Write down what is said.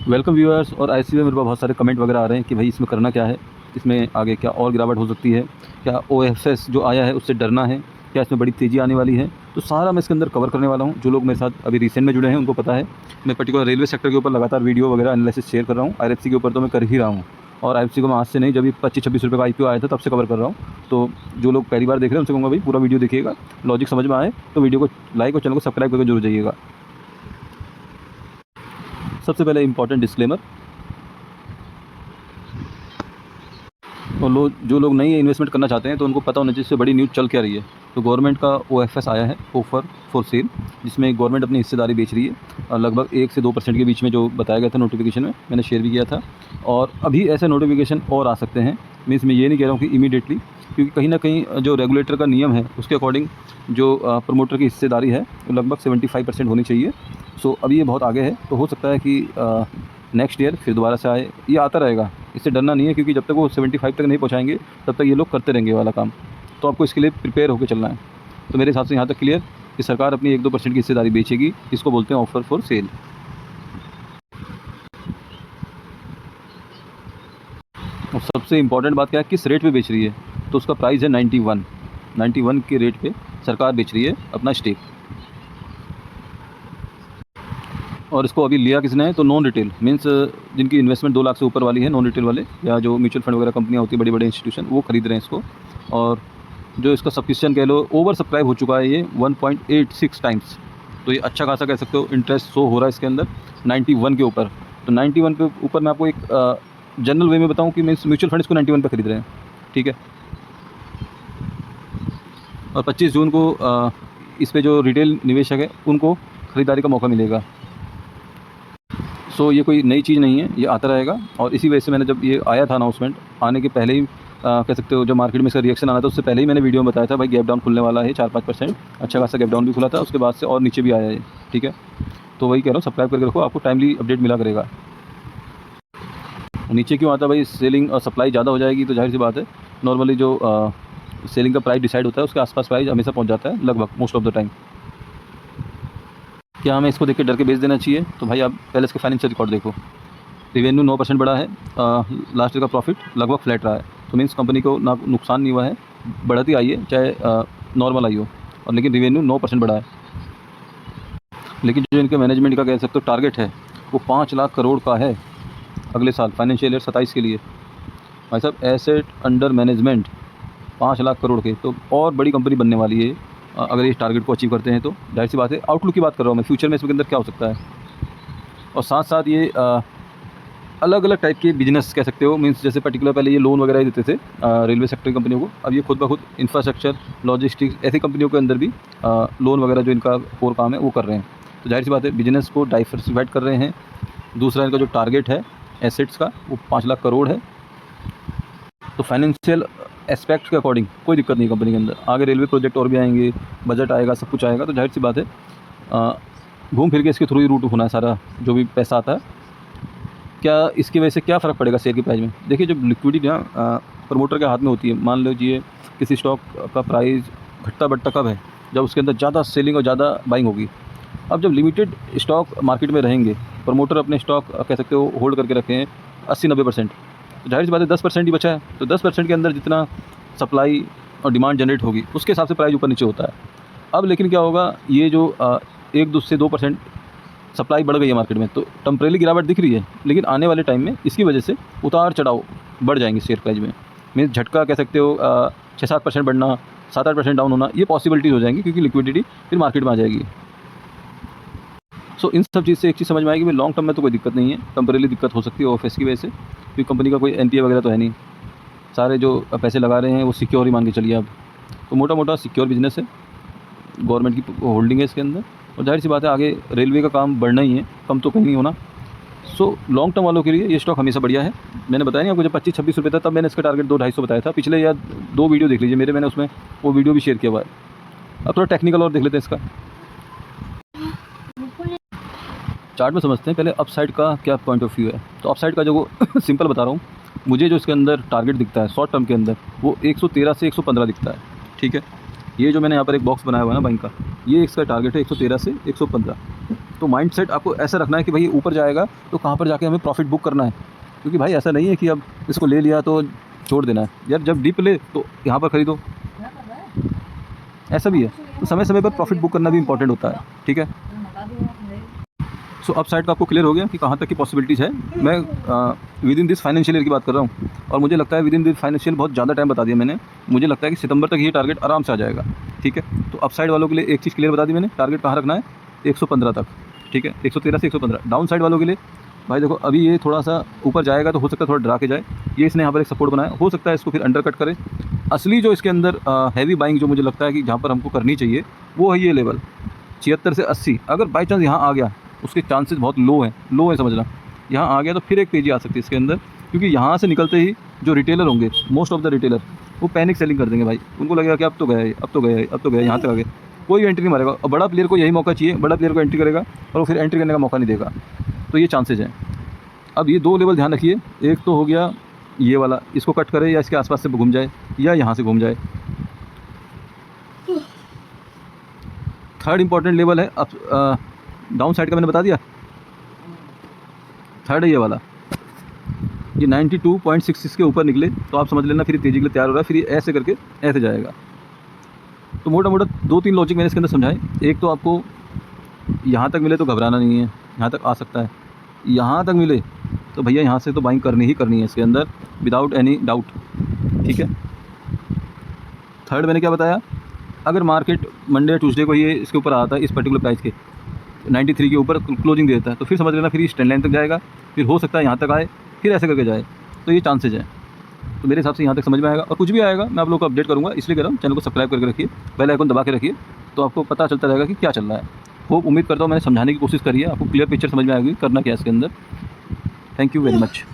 Welcome viewers. और ऐसे में मेरे पास बहुत सारे कमेंट वगैरह आ रहे हैं कि भाई इसमें करना क्या है, इसमें आगे क्या और गिरावट हो सकती है, क्या ओएफएस जो आया है उससे डरना है, क्या इसमें बड़ी तेज़ी आने वाली है। तो सारा मैं इसके अंदर कवर करने वाला हूँ। जो लोग मेरे साथ अभी रिसेंट में जुड़े हैं उनको पता है मैं पर्टिकुलर रेलवे सेक्टर के ऊपर लगातार वीडियो वगैरह एनालिसिस शेयर कर रहा हूँ। आईएफसी के ऊपर तो मैं कर ही रहा हूँ, और आईएफसी को मैं आज से नहीं, जब भी 25-26 रुपये का आईपीओ आया था तब से कवर कर रहा हूँ। तो जो लोग पहली बार देख रहे हैं उनसे कहूँगा भाई पूरा वीडियो देखिएगा, लॉजिक समझ में आए तो वीडियो को लाइक और चैनल को सब्सक्राइब करके जरूर जाइएगा। सबसे पहले इंपॉर्टेंट डिस्क्लेमर, और जो लोग नई इन्वेस्टमेंट करना चाहते हैं तो उनको पता होना चाहिए इससे बड़ी न्यूज़ चल क्या रही है। तो गवर्नमेंट का ओएफएस आया है, ऑफर फॉर सेल, जिसमें गवर्नमेंट अपनी हिस्सेदारी बेच रही है लगभग 1 से 2% के बीच में, जो बताया गया था नोटिफिकेशन में, मैंने शेयर भी किया था। और अभी ऐसे नोटिफिकेशन और आ सकते हैं। मीन्स मैं ये नहीं कह रहा हूँ कि इमीडिएटली, क्योंकि कहीं ना कहीं जो रेगुलेटर का नियम है उसके अकॉर्डिंग जो प्रमोटर की हिस्सेदारी है वो लगभग 75% होनी चाहिए। सो अभी ये बहुत आगे है, तो हो सकता है कि नेक्स्ट ईयर फिर दोबारा से आए। ये आता रहेगा, इससे डरना नहीं है, क्योंकि जब तक वो 75 तक नहीं पहुंचाएंगे तब तक ये लोग करते रहेंगे वाला काम। तो आपको इसके लिए प्रिपेयर होकर चलना है। तो मेरे हिसाब से यहाँ तक क्लियर कि सरकार अपनी 1-2% की हिस्सेदारी बेचेगी। इसको बोलते हैं ऑफर फॉर सेल। और सबसे इम्पॉर्टेंट बात क्या है, किस रेट पे बेच रही है, तो उसका प्राइस है 91 के रेट पे सरकार बेच रही है अपना स्टेक। और इसको अभी लिया किसने है, तो नॉन रिटेल, मीन्स जिनकी इन्वेस्टमेंट 2 लाख से ऊपर वाली है, नॉन रिटेल वाले या जो म्यूचुअल फंड वगैरह कंपनियां होती है, बड़े बड़े इंस्टीट्यूशन, वो खरीद रहे हैं इसको। और जो इसका सब्सक्रिप्शन कह लो, ओवर सब्सक्राइब हो चुका है ये 1.86 टाइम्स। तो ये अच्छा खासा कह सकते हो इंटरेस्ट शो हो रहा है इसके अंदर 91 के ऊपर। तो 91 के ऊपर मैं आपको एक जनरल वे में बताऊँ कि मीन्स म्यूचुअल फंड इसको 91 पे खरीद रहे हैं, ठीक है। और 25 जून को इस पर जो रिटेल निवेशक है उनको ख़रीदारी का मौका मिलेगा। सो ये कोई नई चीज़ नहीं है, ये आता रहेगा। और इसी वजह से मैंने, जब ये आया था अनाउंसमेंट आने के पहले ही कह सकते हो, जब मार्केट में इसका रिएक्शन आना था उससे पहले ही मैंने वीडियो में बताया था भाई गैप डाउन खुलने वाला है 4-5%। अच्छा खासा गैप डाउन भी खुला था, उसके बाद से और नीचे भी आया है, ठीक है। तो वही कह रहा हूँ, सब्सक्राइब करके रखो, आपको टाइमली अपडेट मिला करेगा। नीचे क्यों आता भाई, सेलिंग और सप्लाई ज़्यादा हो जाएगी, तो जाहिर सी बात है नॉर्मली जो सेलिंग का प्राइस डिसाइड होता है उसके आसपास प्राइस हमेशा पहुँच जाता है लगभग मोस्ट ऑफ द टाइम। क्या हमें इसको देख के डर के बेच देना चाहिए? तो भाई आप पहले इसके फाइनेंशियल रिकॉर्ड देखो। रिवेन्यू 9% बढ़ा है, लास्ट ईयर का प्रॉफिट लगभग फ्लैट रहा है। तो मीन्स कंपनी को ना नुकसान नहीं हुआ है, बढ़ती आई है चाहे नॉर्मल आई हो, और लेकिन रिवेन्यू 9% बढ़ा है। लेकिन जो इनके मैनेजमेंट का कह सकते हो टारगेट है वो 5 लाख करोड़ का है अगले साल फाइनेंशियल ईयर 27 के लिए। भाई साहब, asset under management 5 lakh crore के, तो और बड़ी कंपनी बनने वाली है अगर ये टारगेट को अचीव करते हैं। तो जाहिर सी बात है, आउटलुक की बात कर रहा हूँ मैं, फ्यूचर में इसके अंदर क्या हो सकता है। और साथ साथ ये अलग अलग टाइप के बिजनेस कह सकते हो, मीन्स जैसे पर्टिकुलर पहले ये लोन वगैरह ही देते थे रेलवे सेक्टर की कंपनियों को, अब ये खुद ब खुद इंफ्रास्ट्रक्चर, लॉजिस्टिक्स, ऐसी कंपनियों के अंदर भी लोन वगैरह जो इनका कोर काम है वो कर रहे हैं। तो जाहिर सी बात है बिजनेस को डाइवर्सिफाइड कर रहे हैं। दूसरा, इनका जो टारगेट है एसेट्स का वो 5 लाख करोड़ है। तो फाइनेंशियल एस्पेक्ट के अकॉर्डिंग कोई दिक्कत नहीं कंपनी के अंदर। आगे रेलवे प्रोजेक्ट और भी आएंगे, बजट आएगा, सब कुछ आएगा, तो जाहिर सी बात है घूम फिर के इसके थ्रू ही रूट होना है सारा जो भी पैसा आता है। क्या इसकी वजह से क्या फ़र्क पड़ेगा शेयर की प्राइस में? देखिए, जब लिक्विडिटी ना प्रमोटर के हाथ में होती है, मान लीजिए किसी स्टॉक का प्राइस घटता बढ़ता कब है, जब उसके अंदर ज़्यादा सेलिंग और ज़्यादा बाइंग होगी। अब जब लिमिटेड स्टॉक मार्केट में रहेंगे, प्रमोटर अपने स्टॉक कह सकते हो होल्ड करके रखे हैं 80-90%, तो जाहिर सी बात है 10% ही बचा है। तो 10% के अंदर जितना सप्लाई और डिमांड जनरेट होगी उसके हिसाब से प्राइस ऊपर नीचे होता है। अब लेकिन क्या होगा, ये जो 1-2% सप्लाई बढ़ गई है मार्केट में, तो टेम्परेरी गिरावट दिख रही है, लेकिन आने वाले टाइम में इसकी वजह से उतार चढ़ाव बढ़ जाएंगे शेयर प्राइस में। मीन्स झटका कह सकते हो 6-7% बढ़ना, 7-8% डाउन होना, ये पॉसिबिलिटीज़ हो जाएंगी, क्योंकि लिक्विडिटी फिर मार्केट में आ जाएगी। सो इन सब चीज़ से एक चीज़ समझ में आएगी कि लॉन्ग टर्म में तो कोई दिक्कत नहीं है, टेम्परेरी दिक्कत हो सकती है ऑफिस की वजह से, क्योंकि कंपनी का कोई एनपीए वगैरह तो है नहीं, सारे जो पैसे लगा रहे हैं वो सिक्योर ही मान के चलिए अब। तो मोटा मोटा सिक्योर बिजनेस है, गवर्नमेंट की होल्डिंग है इसके अंदर, और जाहिर सी बात है आगे रेलवे का काम बढ़ना ही है, कम तो कहीं नहीं होना। सो लॉन्ग टर्म वालों के लिए ये स्टॉक हमेशा बढ़िया है। मैंने बताया नहीं आपको, जब 25-26 रुपये था तब मैंने इसका टारगेट 2-250 बताया था। पिछले या 2 वीडियो देख लीजिए मेरे, मैंने उसमें वो वीडियो भी शेयर किया हुआ है। अब थोड़ा टेक्निकल और देख लेते हैं इसका चार्ट में, समझते हैं पहले अपसाइड का क्या पॉइंट ऑफ व्यू है। तो अपसाइड का जो सिंपल बता रहा हूँ, मुझे जो इसके अंदर टारगेट दिखता है शॉर्ट टर्म के अंदर वो 113 से 115 दिखता है, ठीक है। ये जो मैंने यहाँ पर एक बॉक्स बनाया हुआ है ना बाइंग का, ये इसका टारगेट है 113 से 115। तो माइंडसेट आपको ऐसा रखना है कि भाई ये ऊपर जाएगा तो कहाँ पर जाके हमें प्रॉफिट बुक करना है, क्योंकि भाई ऐसा नहीं है कि अब इसको ले लिया तो छोड़ देना है यार। जब डिप ले तो यहाँ पर खरीदो, ऐसा भी है। तो समय समय पर प्रॉफिट बुक करना भी इंपॉर्टेंट होता है, ठीक है। सो अप साइड का आपको क्लियर हो गया कि कहाँ तक की पॉसिबिलिटीज़ है। मैं with in this financial year की बात कर रहा हूँ, और मुझे लगता है विद इन दिस फाइनेंशियल बहुत ज़्यादा टाइम बता दिया मैंने। मुझे लगता है कि सितंबर तक ये टारगेट आराम से आ जाएगा, ठीक है। तो अप साइड वालों के लिए एक चीज़ क्लियर बता दी मैंने, टारगेट कहाँ रखना है 115 तक, ठीक है, 113 से 115। डाउन साइड वालों के लिए भाई देखो, अभी ये थोड़ा सा ऊपर जाएगा तो हो सकता है थोड़ा डरा के जाए, ये इसने यहाँ पर एक सपोर्ट बनाया, हो सकता है इसको फिर अंडर कट करे। असली जो इसके अंदर हैवी बाइंग जो मुझे लगता है कि जहाँ पर हमको करनी चाहिए वो है ये लेवल 76 से 80। अगर बाई चांस यहाँ आ गया, उसके चांसेस बहुत लो हैं समझना। यहाँ आ गया तो फिर एक तेज़ी आ सकती है इसके अंदर, क्योंकि यहाँ से निकलते ही जो रिटेलर होंगे, मोस्ट ऑफ द रिटेलर वो पैनिक सेलिंग कर देंगे भाई। उनको लगेगा कि अब तो गए, यहाँ तक आ गए, कोई एंट्री नहीं मारेगा। और बड़ा प्लेयर को यही मौका चाहिए, बड़ा प्लेयर को एंट्री करेगा और वो फिर एंट्री करने का मौका नहीं देगा। तो ये चांसेज हैं। अब ये 2 लेवल ध्यान रखिए, एक तो हो गया ये वाला, इसको कट करे या इसके आसपास से घूम जाए या यहाँ से घूम जाए। थर्ड इंपॉर्टेंट लेवल है अब डाउन साइड का मैंने बता दिया। थर्ड है ये वाला, ये 92.66 के ऊपर निकले तो आप समझ लेना फिर तेज़ी के लिए तैयार हो रहा है, फिर ये ऐसे करके ऐसे जाएगा। तो मोटा मोटा 2-3 लॉजिक मैंने इसके अंदर समझाए। एक तो आपको यहाँ तक मिले तो घबराना नहीं है, यहाँ तक आ सकता है। यहाँ तक मिले तो भैया यहाँ से तो बाइंग करनी ही करनी है इसके अंदर, विदाउट एनी डाउट, ठीक है। थर्ड मैंने क्या बताया, अगर मार्केट मंडे ट्यूसडे को ये इसके ऊपर आता है, इस पर्टिकुलर प्राइस के 93 के ऊपर क्लोजिंग देता है, तो फिर समझ लेना फिर इस ट्रेंड लाइन तक जाएगा, फिर हो सकता है यहाँ तक आए, फिर ऐसे करके जाए। तो ये चांसेज हैं। तो मेरे हिसाब से यहाँ तक समझ में आएगा, और कुछ भी आएगा मैं आप लोगों को अपडेट करूँगा, इसलिए कह रहा हूँ चैनल को सब्सक्राइब करके रखिए, बेल आइकन दबा के रखिए, तो आपको पता चलता रहेगा कि क्या चल रहा है। होप उम्मीद करता हूँ मैंने समझाने की कोशिश करी है, आपको क्लियर पिक्चर समझ में आएगी करना क्या है इसके अंदर। Thank you very much.